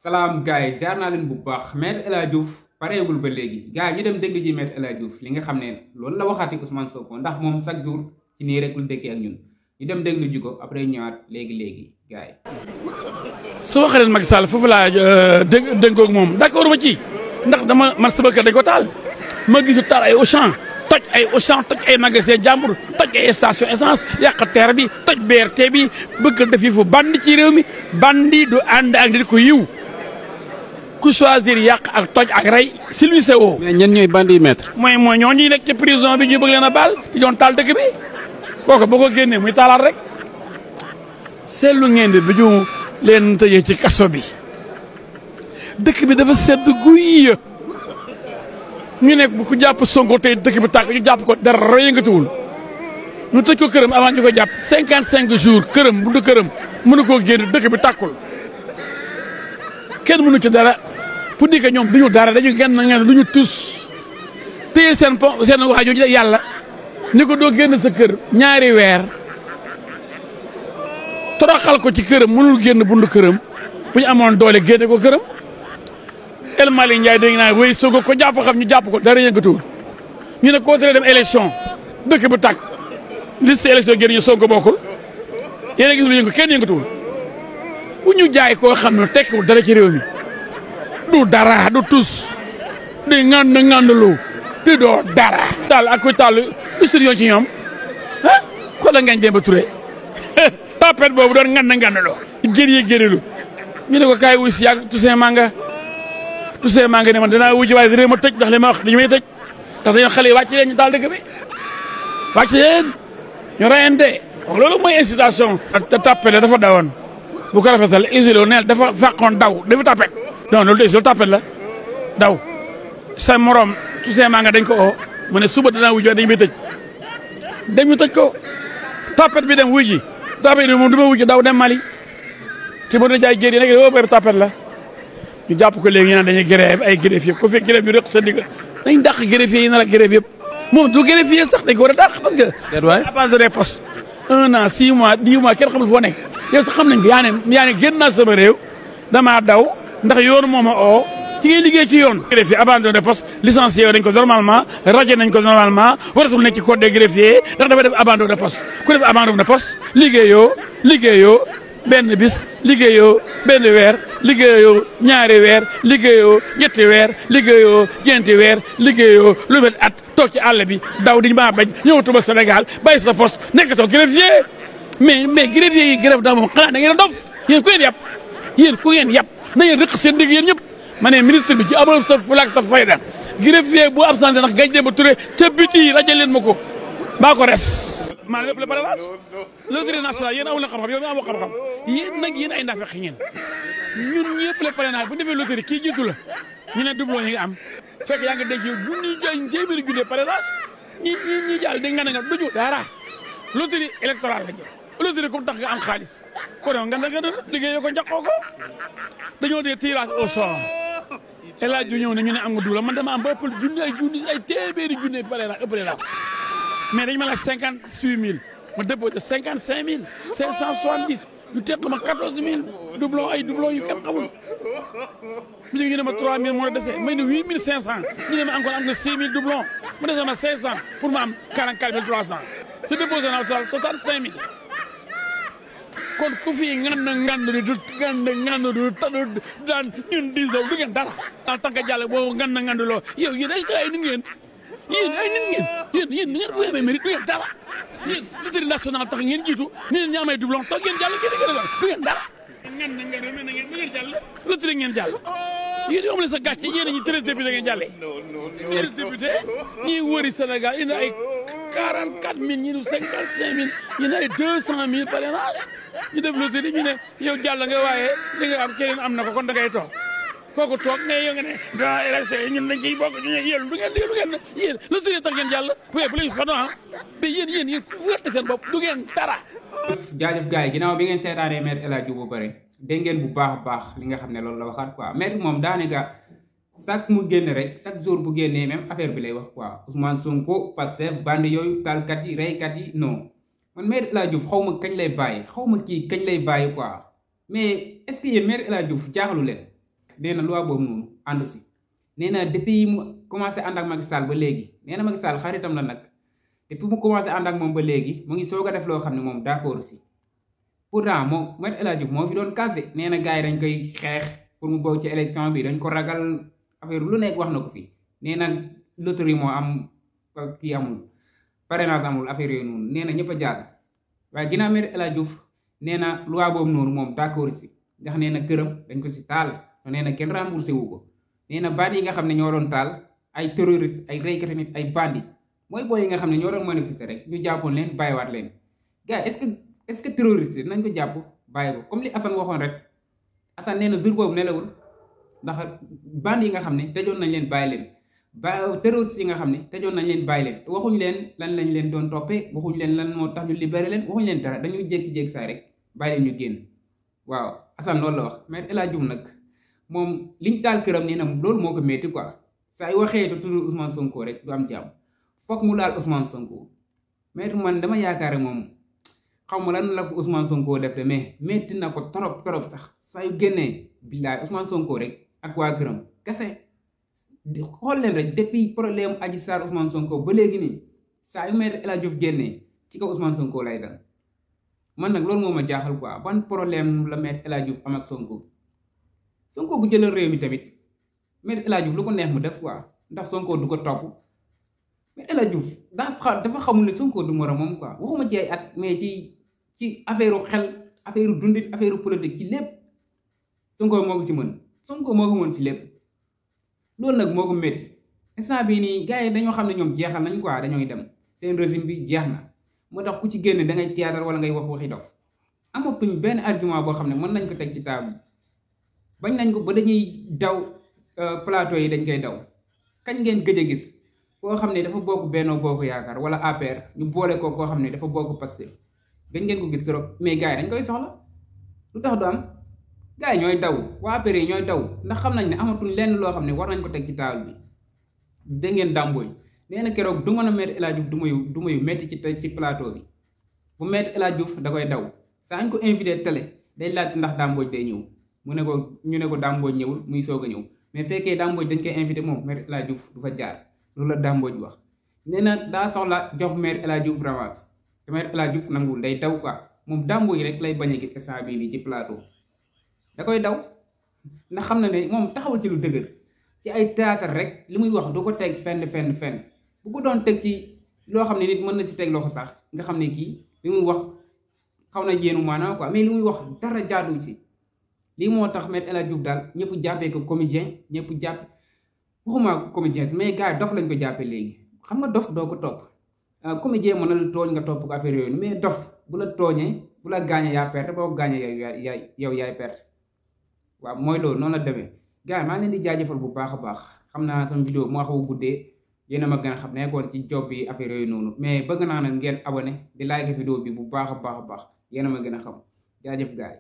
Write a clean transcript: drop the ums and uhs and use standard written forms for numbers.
salaam gars yi ziar naa leen bu baax Maître El Hadji Diouf pareegul ba léegi gars yi ñu dem déglu ji Maître El Hadji Diouf li nga xam ne loolu la waxaati Ousmane Sonko ndax moom chaque jour ci nii rek lu dëkkee ak ñun ñu dem déglu ji ko après ñëwaat léegi gars yi. su waxee leen Macky Sall foofu laa dénkoog moom d'accord ma ci ndax dama man sama kër dañ ko taal ma gisu taal ay Auchan toj ay magasin jàmbur toj ay station essence yàq terre bi toj BRT bi bëgg def yi fu bandi ci réew mi bandi du ànd ak nit ko yiw ku choisir yàq ak toj ak rey silvissé woo. mais ñenn ñooy bandi maître. mooy ñoo ñuy nekk ci prison bi ñu bëgg leen a baal di doon taal dëkk bi kooku boo ko génnee muy taalaat rek seetlu ngeen di bi ñu leen tëjee ci kaso bi dëkk bi dafa sedd guy ñu nekk bu ko jàpp Sonko tey dëkk bi tàkk ñu jàpp ko dara yëngatuwul ñu tëj ko këram avant ñu ko jàpp 55 jours këram bu du këram mënu koo génn dëkk bi tàkkul kenn mënu ci dara pour dire que ñoom duñu dara dañu ngeen lu ñu tus téye seen waajoo yàlla ni ko doo génn sa kër ñaari weer toroxal ko ci këram mënul génn bundu këram bu ñu amoon doole génne ko këram El Malick Ndiaye dégg naa wéy Sonko ko jàpp xam ñu jàpp ko dara yëngatuwul ñu ne koo tere dem élection dëkk bu tàkk liste élection génn ñu Sonko bokkul yéen a gis lu yëngu kenn yëngatuwul bu ñu jaay koo xam ne tekkiwul dara ci réew mi du dara du tus di ngandlu di doo dara taal ak koy taal studio ci ñoom ah xoolal ngañ dem ba Touré tapet boobu doon ngandloo génelu ñu ne ko kaay wuy si yàgg Toussaint Manga ne man danaa wujji waaye réew ma tëj ndax li ma wax dañu may tëj ndax dañoo xale yi wàcc leen ñu taal dëkk bi wàcc leen ñu reyante loolu mooy incitation te tapet dafa dawoon bu ko rafetal isolé neel dafa fàqoon daw dafa tapet non loolu tapet la daw sa morom Toussaint Manga dañ ko oo mu ne suba danaa wujji waaye dañu may tëj dem ñu tëj ko tapet bi dem wujji tapet bi moom du ma wujji daw dem Mali te mën na jaay géej yi nekk woo boobu tapet la ñu jàpp ko léegi ñu naan dañuy grève ay greffier ko fekk grève ñu rëq sa digg dañ dàq greffier yi nar a grève yëpp moom du greffier sax dañ ko war a dàq parce que abandon des postes 1 an 6 mois 10 mois kenn xamul foo nekk yow sax xam nañ ko yaa ne génn naa sama réew damaa daw ndax yoonu moom a oo ci ngay liggéey ci yoon greffier abandon des postes licencié dañ ko normalement rajo nañ ko normalement waratul nekk ci code des greffiers ndax dafa def abandon de poste ku def abandon de poste liggéeyoo benn bis liggéeyoo benn weer liggéeyoo ñaari weer liggéeyoo ñetti weer liggéeyoo ñeenti weer liggéeyoo lu met at toog ci àll bi daw di maa bañ ñëwatuma Sénégal bàyyi sa poste nekkatoo greffier mais greffier yi grève daa moom xanaa da ngeen a dof yéen ku ngeen yàpp na ngeen rëq seen digg yéen ñëpp ma ne ministre bi ci amal sa fulaak sa fayda greffier bu absenté ndax gañ dem ba Touré ca biti rajo leen ma ko maa ko res maa lépp la parrainage loterie nationale yéen amul na xam-xam yow mi amoo xam-xam yéen nag yéen ay ndafeq ngeen ñun ñëpp la parrainage bu defee loterie kii jiitu la ñu ne doublon yi nga am fekk yaa ngi denc junni téeméeri junni parrainage ñi jàll di nga duñu dara loterie électorale la jël loterie comme tax nga am xaalis kon nga liggéeyoo ko njaqoo ko dañoo dee tirage au sort El Hadji ñëw ne ñu ne am nga doublon man dama am ba ëppal junni ay téeméeri junni parrainage ëppale la mais dañu ma laaj 58000 ma déposé 55000 570 ñu teg ma 14000 doublon ay doublon yu kenn xamul ñu ne ma 3000 moo la dese may ne 8500 ñu ne ma encore am nga 6000 doublon mu dese ma 500 pour ma am 44300 su déposé naa total 65000 kon ku fi ngand du daan ñun 10 du ngeen dara en tant que jàll boobu nganduloo yow yéen ay nit ngeen yéen ngeen fu amee mérite du ngeen dara yéen loterie nationale tax ngeen jiitu ni leen ñaamay doublon tax ngeen jàll du ngeen dara ngeen jàll loterie ngeen jàll yéen yoo xam ne sa gàcce yéen ñi 13 député ngeen jàllee 13 député ñi wëri Sénégal indi ay 44000 ñi du 55000 ñu ne ay 200000 parrainage ñu def loterie ñu ne yow jàll nga waaye li nga am keneen am na ko kon da ngay toog kooku toog mais yow nga ne daa élection yi ñun dañ ciy bokk ñu ne yéen du ngeen yéen loterie tax ngeen jàll bu lañu xano mais yéen fu werte seen bopp du ngeen dara jaajëf gars yi ginnaaw bi ngeen seetaanee Maître El Hadji Diouf bu bëri dégg ngeen bu baax a baax li nga xam ne loolu la waxaat quoi maître moom daanaka chaque mu génn rek chaque jour bu génnee même affaire bi lay wax quoi Ousmane Sonko Pastef bandi yooyu taalkat yi reykat yi non man Maître El Hadji Diouf xaw ma kañ lay bàyyi xaw ma kii kañ lay bàyyi quoi mais est-ce que yéen Maître El Hadji Diouf jaaxalu leen nee na loi boobu noonu àndu si nee na depuis mu commencé ànd ak Macky Sall ba léegi nee na Macky Sall xaritam la nag depuis mu commencé ànd ak moom ba léegi mu ngi soog a def loo xam ne moom d'accord si pourtant moom Me El Hadji Diouf moo fi doon casé nee na gars yi dañ koy xeex pour mu bokk ci élection bi dañ ko ragal affaire lu nekk wax na ko fi nee na loterie moo am kii amul parrainage amul affaire yooyu noonu nee na ñëpp a jaar waaye ginnaaw Me El Hadji Diouf nee na loi boobu noonu moom d'accord si ndax nee na këram dañ ko si taal te nee na kenn remboursé wu ko nee na bandi yi nga xam ne ñoo doon taal ay terroriste ay reykati nit ay bandi mooy booy yi nga xam ne ñoo doon manifester rek ñu jàppoon leen bàyyiwaat leen gars est-ce que terroriste nañ ko jàpp bàyyi ko comme li Assane waxoon rek Assane nee na jour boobu nelawul ndax bandi yi nga xam ne tëjoon nañ leen bàyyi leen ba terroriste yi nga xam ne tëjoon nañ leen bàyyi leen waxuñ leen lan lañ leen doon toppee waxuñ leen lan moo tax ñu libéré leen waxuñ leen dara dañuy jékki-jékki saa rek bàyyi leen ñu génn waaw Assane loolu la wax Me El Hadji Diouf nag moom liñ taal këram nii na loolu moo ko métti quoi saa yu waxee te tudd Ousmane Sonko rek du am jàmm foog mu laal Ousmane Sonko mais man dama yaakaar moom xaw ma lan la ko Ousmane Sonko def de mais métti na ko trop sax saa yu génnee billaay Ousmane Sonko rek ak waa këram kese xool leen rek depuis problème Adji Sarr Ousmane Sonko ba léegi nii saa yu Me El Hadji Diouf génnee ci kaw Ousmane Sonko lay dal man nag loolu moo ma jaaxal quoi ban problème la Me El Hadji Diouf am ak Sonko bu jëlal réew mi tamit Me El Hadji Diouf lu ko neex mu def quoi ndax Sonko du ko topp Me El Hadji Diouf dafa xamul ne Sonko du moromam quoi waxuma ci ay at mais ci affaire xel affaire dundin affaire politique ci lépp Sonko moo ko ci mën Sonko moo ko mën ci lépp loolu nag moo ko métti instant bii nii gars yi dañoo xam ne ñoom jeexal nañ quoi dañooy dem seen régime bi jeex na moo tax ku ci génne da ngay théâtre wala ngay wax waxi dof amatuñ benn argument boo xam ne mën nañ ko teg ci table bañ nañ ko ba dañuy daw plateau yi dañ koy daw kañ ngeen gëj a gis koo xam ne dafa bokk Benno Bokk Yaakaar wala APR ñu boole ko koo xam ne dafa bokk Pastef dañ ngeen ko gis trop mais gars yi dañ koy soxla lu tax du am gars yi ñooy daw waa APR yi ñooy daw ndax xam nañ ne amatuñ lenn loo xam ne war nañ ko teg ci table bi da ngeen dàmbooy nee na keroog du mën a Me El Hadji Diouf du mayu metti ci plateau bi bu Me El Hadji Diouf da koy daw saa ñu ko invité télé day laaj ndax dàmbooj day ñëw mu ne ko ñu ne ko dàmbooj ñëwul muy soog a ñëw mais fekkee dàmbooj dañ koy invité moom Me El Hadji Diouf du fa jaar loolu la dàmbooj wax nee na daa soxla jox Me El Hadji Diouf revanche te Me El Hadji Diouf nangul day daw quoi moom dàmbooj rek lay bañ a gis instant bii nii ci plateau da koy daw ndax xam na ne moom taxawul ci lu dëgër ci ay théâtre rek li muy wax du ko teg fenn bu ko doon teg ci loo xam ne nit mën na ci teg loxo sax nga xam ne kii li muy wax xaw na yéenu maanaam quoi mais li muy wax dara jaadu ci lii moo tax Me El Hadji Diouf daal ñëpp jàppee ko comédien ñëpp jàpp waxuma comédien mais gars yi dof lañ ko jàppee léegi xam nga dof doo ko topp comédien mën na la tooñ nga topp ko affaire yooyu mais dof bu la tooñee bu la gaañee yaa perte boo ko gaañee yaay perte waaw mooy loolu noonu la demee gars yi maa ngi leen di jaajëfal bu baax a baax xam naa sama vidéo moo xaw a guddee yéen a ma gën a xam nekkoon ci job bi affaire yooyu noonu mais bëgg naa nag ngeen abonné di like vidéo bi bu baax a baax yéen a ma gën a xam jaajëf gars yi